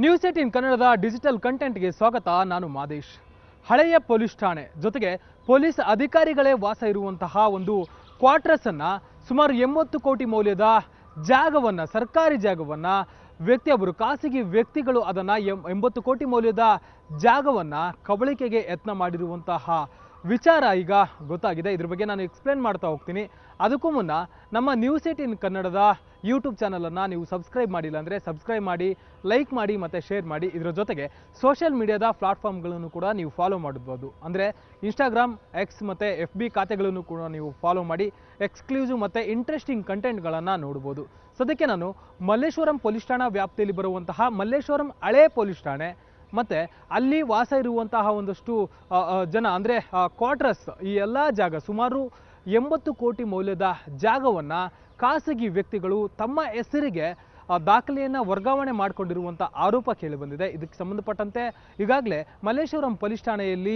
News 18 ಕನ್ನಡದ digital ಕಂಟೆಂಟ್ಗೆ ಸ್ವಾಗತ. ನಾನು ಮಾದೇಶ್. ಹಳೆಯ ಪೊಲೀಸ್ ಠಾಣೆ ಜೊತೆಗೆ ಪೊಲೀಸ್ ಅಧಿಕಾರಿಗಳೇ ವಾಸ ಇರುವಂತಹ ಒಂದು ಕ್ವಾರ್ಟರ್ಸ್ ಅನ್ನ ಸುಮಾರು 80 ಕೋಟಿ ಮೌಲ್ಯದ ಜಾಗವನ್ನ, ಸರ್ಕಾರಿ ಜಾಗವನ್ನ ವ್ಯಕ್ತಿಯೊಬ್ಬರು, ಖಾಸಗಿ ವ್ಯಕ್ತಿಗಳು ಅದನ್ನ 80 ಕೋಟಿ ಮೌಲ್ಯದ ಜಾಗವನ್ನ ಕಬಳಿಕೆಗೆ ಯತ್ನ ಮಾಡಿರುವಂತಹ ವಿಚಾರ ಈಗ ಗೊತ್ತಾಗಿದೆ. ಇದ್ರ ಬಗ್ಗೆ ನಾನು ಎಕ್ಸ್ಪ್ಲೇನ್ ಮಾಡ್ತಾ ಹೋಗ್ತೀನಿ. ಅದಕ್ಕೂ ಮುನ್ನ ನಮ್ಮ ನ್ಯೂಸ್ 18 ಕನ್ನಡದ ಯೂಟ್ಯೂಬ್ ಚಾನಲನ್ನು ನೀವು ಸಬ್ಸ್ಕ್ರೈಬ್ ಮಾಡಿಲ್ಲ ಅಂದರೆ ಸಬ್ಸ್ಕ್ರೈಬ್ ಮಾಡಿ, ಲೈಕ್ ಮಾಡಿ ಮತ್ತು ಶೇರ್ ಮಾಡಿ. ಇದರ ಜೊತೆಗೆ ಸೋಷಿಯಲ್ ಮೀಡಿಯಾದ ಪ್ಲಾಟ್ಫಾರ್ಮ್ಗಳನ್ನು ಕೂಡ ನೀವು ಫಾಲೋ ಮಾಡ್ಬೋದು. ಅಂದರೆ ಇನ್ಸ್ಟಾಗ್ರಾಮ್, ಎಕ್ಸ್ ಮತ್ತು FB ಖಾತೆಗಳನ್ನು ಕೂಡ ನೀವು ಫಾಲೋ ಮಾಡಿ ಎಕ್ಸ್ಕ್ಲೂಸಿವ್ ಮತ್ತು ಇಂಟ್ರೆಸ್ಟಿಂಗ್ ಕಂಟೆಂಟ್ಗಳನ್ನು ನೋಡ್ಬೋದು. ಸದ್ಯಕ್ಕೆ ನಾನು ಮಲ್ಲೇಶ್ವರಂ ಪೊಲೀಸ್ ಠಾಣಾ ವ್ಯಾಪ್ತಿಯಲ್ಲಿ ಬರುವಂತಹ ಮಲ್ಲೇಶ್ವರಂ ಹಳೇ ಪೊಲೀಸ್ ಠಾಣೆ ಮತ್ತು ಅಲ್ಲಿ ವಾಸ ಇರುವಂತಹ ಒಂದಷ್ಟು ಜನ ಅಂದರೆ ಕ್ವಾರ್ಟರ್ಸ್, ಈ ಎಲ್ಲ ಜಾಗ ಸುಮಾರು 80 ಕೋಟಿ ಮೌಲ್ಯದ ಜಾಗವನ್ನು ಖಾಸಗಿ ವ್ಯಕ್ತಿಗಳು ತಮ್ಮ ಹೆಸರಿಗೆ ದಾಖಲೆಯನ್ನು ವರ್ಗಾವಣೆ ಮಾಡಿಕೊಂಡಿರುವಂಥ ಆರೋಪ ಕೇಳಿಬಂದಿದೆ. ಇದಕ್ಕೆ ಸಂಬಂಧಪಟ್ಟಂತೆ ಈಗಾಗಲೇ ಮಲ್ಲೇಶ್ವರಂ ಪೊಲೀಸ್ ಠಾಣೆಯಲ್ಲಿ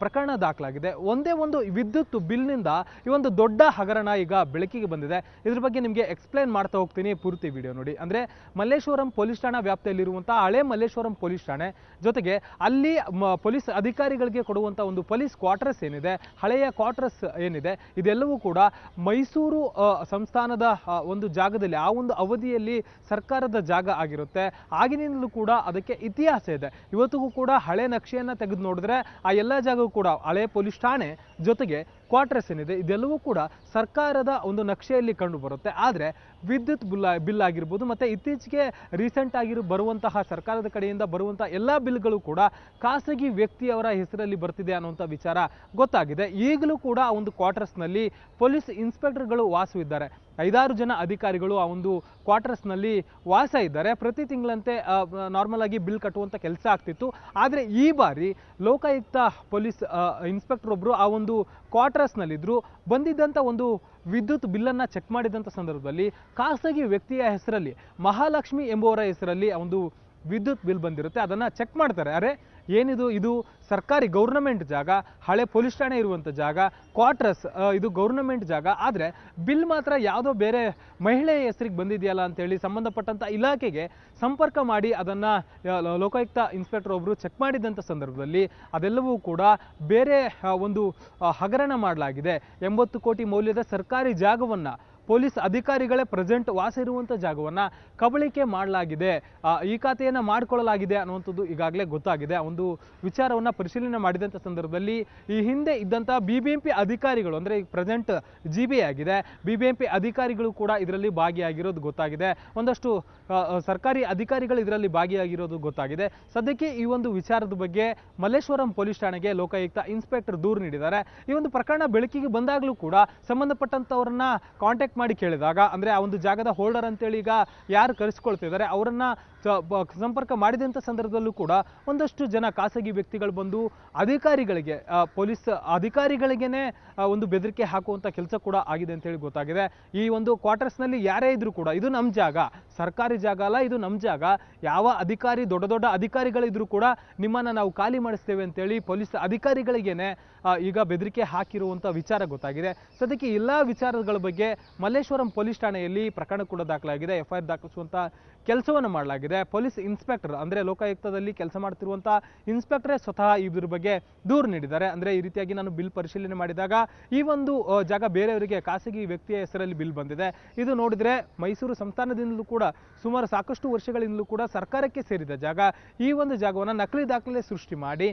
ಪ್ರಕರಣ ದಾಖಲಾಗಿದೆ. ಒಂದೇ ಒಂದು ವಿದ್ಯುತ್ ಬಿಲ್ನಿಂದ ಈ ಒಂದು ದೊಡ್ಡ ಹಗರಣ ಈಗ ಬೆಳಕಿಗೆ ಬಂದಿದೆ. ಇದ್ರ ಬಗ್ಗೆ ನಿಮಗೆ ಎಕ್ಸ್ಪ್ಲೇನ್ ಮಾಡ್ತಾ ಹೋಗ್ತೀನಿ, ಪೂರ್ತಿ ವಿಡಿಯೋ ನೋಡಿ. ಅಂದರೆ ಮಲ್ಲೇಶ್ವರಂ ಪೊಲೀಸ್ ಠಾಣಾ ವ್ಯಾಪ್ತಿಯಲ್ಲಿರುವಂಥ ಹಳೆ ಮಲ್ಲೇಶ್ವರಂ ಪೊಲೀಸ್ ಠಾಣೆ ಜೊತೆಗೆ ಅಲ್ಲಿ ಪೊಲೀಸ್ ಅಧಿಕಾರಿಗಳಿಗೆ ಕೊಡುವಂಥ ಒಂದು ಪೊಲೀಸ್ ಕ್ವಾರ್ಟರ್ಸ್ ಏನಿದೆ, ಹಳೆಯ ಕ್ವಾರ್ಟರ್ಸ್ ಏನಿದೆ, ಇದೆಲ್ಲವೂ ಕೂಡ ಮೈಸೂರು ಸಂಸ್ಥಾನದ ಒಂದು ಜಾಗದಲ್ಲಿ, ಆ ಒಂದು ಅವಧಿಯಲ್ಲಿ ಸರ್ಕಾರದ ಜಾಗ ಆಗಿರುತ್ತೆ. ಆಗಿನಿಂದಲೂ ಕೂಡ ಅದಕ್ಕೆ ಇತಿಹಾಸ ಇದೆ. ಇವತ್ತಿಗೂ ಕೂಡ ಹಳೆ ನಕ್ಷೆಯನ್ನು ತೆಗೆದು ನೋಡಿದ್ರೆ ಆ ಎಲ್ಲ ಜಾಗವೂ ಕೂಡ ಹಳೆ ಪೊಲೀಸ್ ಠಾಣೆ ಜೊತೆಗೆ ಕ್ವಾರ್ಟರ್ಸ್ ಏನಿದೆ ಇದೆಲ್ಲವೂ ಕೂಡ ಸರ್ಕಾರದ ಒಂದು ನಕ್ಷೆಯಲ್ಲಿ ಕಂಡು ಬರುತ್ತೆ. ಆದರೆ ವಿದ್ಯುತ್ ಬಿಲ್ ಆಗಿರ್ಬೋದು ಮತ್ತು ಇತ್ತೀಚೆಗೆ ರೀಸೆಂಟ್ ಆಗಿ ಬರುವಂತಹ ಸರ್ಕಾರದ ಕಡೆಯಿಂದ ಬರುವಂಥ ಎಲ್ಲ ಬಿಲ್ಗಳು ಕೂಡ ಖಾಸಗಿ ವ್ಯಕ್ತಿಯವರ ಹೆಸರಲ್ಲಿ ಬರ್ತಿದೆ ಅನ್ನುವಂಥ ವಿಚಾರ ಗೊತ್ತಾಗಿದೆ. ಈಗಲೂ ಕೂಡ ಆ ಒಂದು ಕ್ವಾರ್ಟರ್ಸ್ನಲ್ಲಿ ಪೊಲೀಸ್ ಇನ್ಸ್ಪೆಕ್ಟರ್ಗಳು ವಾಸವಿದ್ದಾರೆ. 5-6 ಜನ ಅಧಿಕಾರಿಗಳು ಆ ಒಂದು ಕ್ವಾರ್ಟರ್ಸ್ನಲ್ಲಿ ವಾಸ ಇದ್ದಾರೆ. ಪ್ರತಿ ತಿಂಗಳಂತೆ ನಾರ್ಮಲ್ ಆಗಿ ಬಿಲ್ ಕಟ್ಟುವಂಥ ಕೆಲಸ ಆಗ್ತಿತ್ತು. ಆದರೆ ಈ ಬಾರಿ ಲೋಕಾಯುಕ್ತ ಪೊಲೀಸ್ ಇನ್ಸ್ಪೆಕ್ಟರ್ ಒಬ್ಬರು ಆ ಒಂದು ಕ್ವಾರ್ಟರ್ಸ್ನಲ್ಲಿದ್ದರು. ಬಂದಿದ್ದಂಥ ಒಂದು ವಿದ್ಯುತ್ ಬಿಲ್ಲನ್ನು ಚೆಕ್ ಮಾಡಿದಂಥ ಸಂದರ್ಭದಲ್ಲಿ ಖಾಸಗಿ ವ್ಯಕ್ತಿಯ ಹೆಸರಲ್ಲಿ, ಮಹಾಲಕ್ಷ್ಮಿ ಎಂಬುವರ ಹೆಸರಲ್ಲಿ ಆ ಒಂದು ವಿದ್ಯುತ್ ಬಿಲ್ ಬಂದಿರುತ್ತೆ. ಅದನ್ನು ಚೆಕ್ ಮಾಡ್ತಾರೆ. ಅರೆ ಏನಿದು, ಇದು ಸರ್ಕಾರಿ ಗೌರ್ನಮೆಂಟ್ ಜಾಗ, ಹಳೆ ಪೊಲೀಸ್ ಠಾಣೆ ಇರುವಂಥ ಜಾಗ, ಕ್ವಾರ್ಟರ್ಸ್ ಇದು ಗೌರ್ನಮೆಂಟ್ ಜಾಗ, ಆದರೆ ಬಿಲ್ ಮಾತ್ರ ಯಾವುದೋ ಬೇರೆ ಮಹಿಳೆಯ ಹೆಸರಿಗೆ ಬಂದಿದೆಯಲ್ಲ ಅಂತೇಳಿ ಸಂಬಂಧಪಟ್ಟಂಥ ಇಲಾಖೆಗೆ ಸಂಪರ್ಕ ಮಾಡಿ ಅದನ್ನು ಲೋಕಾಯುಕ್ತ ಇನ್ಸ್ಪೆಕ್ಟರ್ ಒಬ್ಬರು ಚೆಕ್ ಮಾಡಿದಂಥ ಸಂದರ್ಭದಲ್ಲಿ ಅದೆಲ್ಲವೂ ಕೂಡ ಬೇರೆ ಒಂದು ಹಗರಣ ಮಾಡಲಾಗಿದೆ. 80 ಕೋಟಿ ಮೌಲ್ಯದ ಸರ್ಕಾರಿ ಜಾಗವನ್ನು, ಪೊಲೀಸ್ ಅಧಿಕಾರಿಗಳೇ ಪ್ರೆಸೆಂಟ್ ವಾಸ ಇರುವಂಥ ಜಾಗವನ್ನು ಕಬಳಿಕೆ ಮಾಡಲಾಗಿದೆ, ಈ ಖಾತೆಯನ್ನು ಮಾಡಿಕೊಳ್ಳಲಾಗಿದೆ ಅನ್ನುವಂಥದ್ದು ಈಗಾಗಲೇ ಗೊತ್ತಾಗಿದೆ. ಒಂದು ವಿಚಾರವನ್ನು ಪರಿಶೀಲನೆ ಮಾಡಿದಂಥ ಸಂದರ್ಭದಲ್ಲಿ ಈ ಹಿಂದೆ ಇದ್ದಂಥ BBMP ಅಧಿಕಾರಿಗಳು, ಅಂದರೆ ಈಗ ಪ್ರೆಸೆಂಟ್ GB ಆಗಿದೆ, BBMP ಅಧಿಕಾರಿಗಳು ಕೂಡ ಇದರಲ್ಲಿ ಭಾಗಿಯಾಗಿರೋದು ಗೊತ್ತಾಗಿದೆ. ಒಂದಷ್ಟು ಸರ್ಕಾರಿ ಅಧಿಕಾರಿಗಳು ಇದರಲ್ಲಿ ಭಾಗಿಯಾಗಿರೋದು ಗೊತ್ತಾಗಿದೆ. ಸದ್ಯಕ್ಕೆ ಈ ಒಂದು ವಿಚಾರದ ಬಗ್ಗೆ ಮಲ್ಲೇಶ್ವರಂ ಪೊಲೀಸ್ ಠಾಣೆಗೆ ಲೋಕಾಯುಕ್ತ ಇನ್ಸ್ಪೆಕ್ಟರ್ ದೂರು ನೀಡಿದ್ದಾರೆ. ಈ ಒಂದು ಪ್ರಕರಣ ಬೆಳಕಿಗೆ ಬಂದಾಗಲೂ ಕೂಡ ಸಂಬಂಧಪಟ್ಟಂಥವ್ರನ್ನ ಕಾಂಟ್ಯಾಕ್ಟ್ ಮಾಡಿ ಕೇಳಿದಾಗ, ಅಂದರೆ ಆ ಒಂದು ಜಾಗದ ಹೋಲ್ಡರ್ ಅಂತೇಳಿ ಈಗ ಯಾರು ಕರೆಸ್ಕೊಳ್ತಿದ್ದಾರೆ ಅವರನ್ನ ಸಂಪರ್ಕ ಮಾಡಿದಂಥ ಸಂದರ್ಭದಲ್ಲೂ ಕೂಡ ಒಂದಷ್ಟು ಜನ ಖಾಸಗಿ ವ್ಯಕ್ತಿಗಳು ಬಂದು ಅಧಿಕಾರಿಗಳಿಗೆ, ಪೊಲೀಸ್ ಅಧಿಕಾರಿಗಳಿಗೇನೆ ಒಂದು ಬೆದರಿಕೆ ಹಾಕುವಂಥ ಕೆಲಸ ಕೂಡ ಆಗಿದೆ ಅಂತೇಳಿ ಗೊತ್ತಾಗಿದೆ. ಈ ಒಂದು ಕ್ವಾರ್ಟರ್ಸ್ನಲ್ಲಿ ಯಾರೇ ಇದ್ರೂ ಕೂಡ ಇದು ನಮ್ಮ ಜಾಗ, ಸರ್ಕಾರಿ ಜಾಗ ಅಲ್ಲ, ಇದು ನಮ್ಮ ಜಾಗ, ಯಾವ ಅಧಿಕಾರಿ, ದೊಡ್ಡ ದೊಡ್ಡ ಅಧಿಕಾರಿಗಳಿದ್ರೂ ಕೂಡ ನಿಮ್ಮನ್ನು ನಾವು ಖಾಲಿ ಮಾಡಿಸ್ತೇವೆ ಅಂತೇಳಿ ಪೊಲೀಸ್ ಅಧಿಕಾರಿಗಳಿಗೇನೆ ಈಗ ಬೆದರಿಕೆ ಹಾಕಿರುವಂಥ ವಿಚಾರ ಗೊತ್ತಾಗಿದೆ. ಸದ್ಯಕ್ಕೆ ಎಲ್ಲ ವಿಚಾರಗಳ ಬಗ್ಗೆ ಮಲ್ಲೇಶ್ವರಂ ಪೊಲೀಸ್ ಠಾಣೆಯಲ್ಲಿ ಪ್ರಕರಣ ಕೂಡ ದಾಖಲಾಗಿದೆ. FIR ದಾಖಲಿಸುವಂಥ ಕೆಲಸವನ್ನು ಮಾಡಲಾಗಿದೆ. ಪೊಲೀಸ್ ಇನ್ಸ್ಪೆಕ್ಟರ್, ಅಂದರೆ ಲೋಕಾಯುಕ್ತದಲ್ಲಿ ಕೆಲಸ ಮಾಡ್ತಿರುವಂಥ ಇನ್ಸ್ಪೆಕ್ಟರೇ ಸ್ವತಃ ಇದ್ರ ಬಗ್ಗೆ ದೂರು ನೀಡಿದ್ದಾರೆ. ಅಂದರೆ ಈ ರೀತಿಯಾಗಿ ನಾನು ಬಿಲ್ ಪರಿಶೀಲನೆ ಮಾಡಿದಾಗ ಈ ಒಂದು ಜಾಗ ಬೇರೆಯವರಿಗೆ, ಖಾಸಗಿ ವ್ಯಕ್ತಿಯ ಹೆಸರಲ್ಲಿ ಬಿಲ್ ಬಂದಿದೆ. ಇದು ನೋಡಿದರೆ ಮೈಸೂರು ಸಂಸ್ಥಾನದಿಂದಲೂ ಕೂಡ ಸುಮಾರು ಸಾಕಷ್ಟು ವರ್ಷಗಳಿಂದಲೂ ಕೂಡ ಸರ್ಕಾರಕ್ಕೆ ಸೇರಿದ ಜಾಗ. ಈ ಒಂದು ಜಾಗವನ್ನು ನಕಲಿ ದಾಖಲೆ ಸೃಷ್ಟಿ ಮಾಡಿ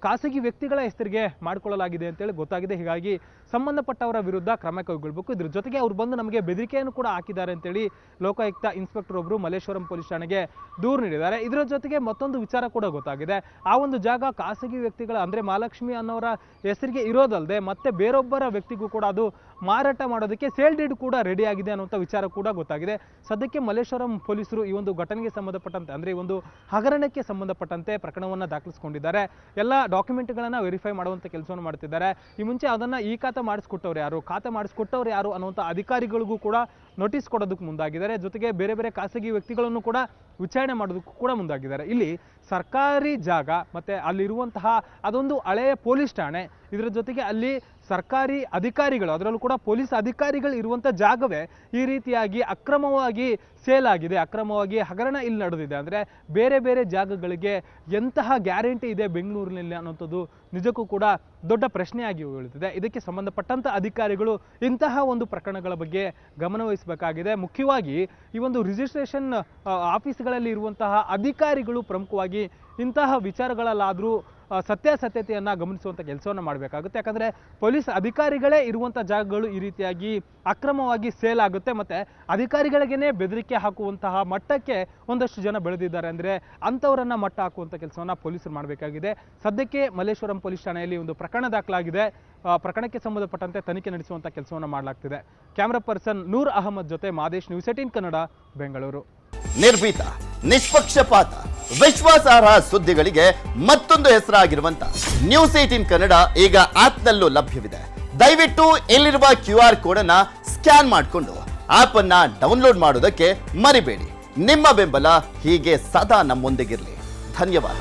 ಖಾಸಗಿ ವ್ಯಕ್ತಿಗಳ ಹೆಸರಿಗೆ ಮಾಡಿಕೊಳ್ಳಲಾಗಿದೆ ಅಂತೇಳಿ ಗೊತ್ತಾಗಿದೆ. ಹೀಗಾಗಿ ಸಂಬಂಧಪಟ್ಟವರ ವಿರುದ್ಧ ಕ್ರಮ ಕೈಗೊಳ್ಳಬೇಕು. ಇದ್ರ ಜೊತೆಗೆ ಅವ್ರು ಬಂದು ನಮಗೆ ಬೆದರಿಕೆಯನ್ನು ಕೂಡ ಹಾಕಿದ್ದಾರೆ ಅಂತೇಳಿ ಲೋಕಾಯುಕ್ತ ಇನ್ಸ್ಪೆಕ್ಟರ್ ಒಬ್ಬರು ಮಲ್ಲೇಶ್ವರಂ ಪೊಲೀಸ್ ಠಾಣೆಗೆ ದೂರು ನೀಡಿದ್ದಾರೆ. ಇದರ ಜೊತೆಗೆ ಮತ್ತೊಂದು ವಿಚಾರ ಕೂಡ ಗೊತ್ತಾಗಿದೆ. ಆ ಒಂದು ಜಾಗ ಖಾಸಗಿ ವ್ಯಕ್ತಿಗಳ, ಅಂದರೆ ಮಹಾಲಕ್ಷ್ಮಿ ಅನ್ನೋರ ಹೆಸರಿಗೆ ಇರೋದಲ್ಲದೆ ಮತ್ತೆ ಬೇರೊಬ್ಬರ ವ್ಯಕ್ತಿಗೂ ಕೂಡ ಅದು ಮಾರಾಟ ಮಾಡೋದಕ್ಕೆ ಸೇಲ್ ಡೀಡ್ ಕೂಡ ರೆಡಿ ಆಗಿದೆ ಅನ್ನುವಂಥ ವಿಚಾರ ಕೂಡ ಗೊತ್ತಾಗಿದೆ. ಸದ್ಯಕ್ಕೆ ಮಲ್ಲೇಶ್ವರಂ ಪೊಲೀಸರು ಈ ಒಂದು ಘಟನೆಗೆ ಸಂಬಂಧಪಟ್ಟಂತೆ, ಅಂದರೆ ಈ ಒಂದು ಹಗರಣಕ್ಕೆ ಸಂಬಂಧಪಟ್ಟಂತೆ ಪ್ರಕರಣವನ್ನು ದಾಖಲಿಸಿಕೊಂಡಿದ್ದಾರೆ. ಎಲ್ಲ ಡಾಕ್ಯುಮೆಂಟ್ಗಳನ್ನು ವೆರಿಫೈ ಮಾಡುವಂಥ ಕೆಲಸವನ್ನು ಮಾಡ್ತಿದ್ದಾರೆ. ಈ ಮುಂಚೆ ಅದನ್ನು ಈ ಖಾತೆ ಮಾಡಿಸ್ಕೊಟ್ಟವ್ರು ಯಾರು, ಖಾತೆ ಮಾಡಿಸ್ಕೊಟ್ಟವ್ರು ಯಾರು ಅನ್ನುವಂಥ ಅಧಿಕಾರಿಗಳಿಗೂ ಕೂಡ ನೋಟಿಸ್ ಕೊಡೋದಕ್ಕೆ ಮುಂದಾಗಿದ್ದಾರೆ. ಜೊತೆಗೆ ಬೇರೆ ಬೇರೆ ಖಾಸಗಿ ವ್ಯಕ್ತಿಗಳನ್ನು ಕೂಡ ವಿಚಾರಣೆ ಮಾಡೋದಕ್ಕೂ ಕೂಡ ಮುಂದಾಗಿದ್ದಾರೆ. ಇಲ್ಲಿ ಸರ್ಕಾರಿ ಜಾಗ ಮತ್ತು ಅಲ್ಲಿರುವಂತಹ ಅದೊಂದು ಹಳೆಯ ಪೊಲೀಸ್ ಠಾಣೆ, ಇದರ ಜೊತೆಗೆ ಅಲ್ಲಿ ಸರ್ಕಾರಿ ಅಧಿಕಾರಿಗಳು, ಅದರಲ್ಲೂ ಕೂಡ ಪೊಲೀಸ್ ಅಧಿಕಾರಿಗಳು ಇರುವಂಥ ಜಾಗವೇ ಈ ರೀತಿಯಾಗಿ ಅಕ್ರಮವಾಗಿ ಸೇಲ್ ಆಗಿದೆ, ಅಕ್ರಮವಾಗಿ ಹಗರಣ ಇಲ್ಲಿ ನಡೆದಿದೆ. ಅಂದರೆ ಬೇರೆ ಬೇರೆ ಜಾಗಗಳಿಗೆ ಎಂತಹ ಗ್ಯಾರಂಟಿ ಇದೆ ಬೆಂಗಳೂರಿನಲ್ಲಿ ಅನ್ನೋಂಥದ್ದು ನಿಜಕ್ಕೂ ಕೂಡ ದೊಡ್ಡ ಪ್ರಶ್ನೆಯಾಗಿ ಉಳಿದಿದೆ. ಇದಕ್ಕೆ ಸಂಬಂಧಪಟ್ಟಂಥ ಅಧಿಕಾರಿಗಳು ಇಂತಹ ಒಂದು ಪ್ರಕರಣಗಳ ಬಗ್ಗೆ ಗಮನವಹಿಸಬೇಕಾಗಿದೆ. ಮುಖ್ಯವಾಗಿ ಈ ಒಂದು ರಿಜಿಸ್ಟ್ರೇಷನ್ ಆಫೀಸ್ಗಳಲ್ಲಿ ಇರುವಂತಹ ಅಧಿಕಾರಿಗಳು ಪ್ರಮುಖವಾಗಿ ಇಂತಹ ವಿಚಾರಗಳಲ್ಲಾದರೂ ಸತ್ಯಾಸತ್ಯತೆಯನ್ನು ಗಮನಿಸುವಂಥ ಕೆಲಸವನ್ನು ಮಾಡಬೇಕಾಗುತ್ತೆ. ಯಾಕಂದರೆ ಪೊಲೀಸ್ ಅಧಿಕಾರಿಗಳೇ ಇರುವಂಥ ಜಾಗಗಳು ಈ ರೀತಿಯಾಗಿ ಅಕ್ರಮವಾಗಿ ಸೇಲ್ ಆಗುತ್ತೆ, ಮತ್ತು ಅಧಿಕಾರಿಗಳಿಗೇ ಬೆದರಿಕೆ ಹಾಕುವಂತಹ ಮಟ್ಟಕ್ಕೆ ಒಂದಷ್ಟು ಜನ ಬೆಳೆದಿದ್ದಾರೆ. ಅಂದರೆ ಅಂಥವರನ್ನು ಮಟ್ಟ ಹಾಕುವಂಥ ಕೆಲಸವನ್ನು ಪೊಲೀಸರು ಮಾಡಬೇಕಾಗಿದೆ. ಸದ್ಯಕ್ಕೆ ಮಲ್ಲೇಶ್ವರಂ ಪೊಲೀಸ್ ಠಾಣೆಯಲ್ಲಿ ಒಂದು ಪ್ರಕರಣ ದಾಖಲಾಗಿದೆ. ಪ್ರಕರಣಕ್ಕೆ ಸಂಬಂಧಪಟ್ಟಂತೆ ತನಿಖೆ ನಡೆಸುವಂಥ ಕೆಲಸವನ್ನು ಮಾಡಲಾಗ್ತಿದೆ. ಕ್ಯಾಮ್ರಾ ಪರ್ಸನ್ ನೂರ್ ಅಹಮದ್ ಜೊತೆ ಮಾದೇಶ್, ನ್ಯೂಸ್ 18 ಕನ್ನಡ, ಬೆಂಗಳೂರು. ನಿರ್ಭೀತ, ನಿಷ್ಪಕ್ಷಪಾತ, ವಿಶ್ವಾಸಾರ್ಹ ಸುದ್ದಿಗಳಿಗೆ ಮತ್ತೊಂದು ಹೆಸರಾಗಿರುವಂತ ನ್ಯೂಸ್ 18 ಕನ್ನಡ ಈಗ ಆಪ್ನಲ್ಲೂ ಲಭ್ಯವಿದೆ. ದಯವಿಟ್ಟು ಇಲ್ಲಿರುವ QR ಕೋಡ್ ಅನ್ನ ಸ್ಕ್ಯಾನ್ ಮಾಡಿಕೊಂಡು ಆಪ್ ಅನ್ನ ಡೌನ್ಲೋಡ್ ಮಾಡೋದಕ್ಕೆ ಮರಿಬೇಡಿ. ನಿಮ್ಮ ಬೆಂಬಲ ಹೀಗೆ ಸದಾ ನಮ್ಮೊಂದಿಗಿರಲಿ. ಧನ್ಯವಾದ.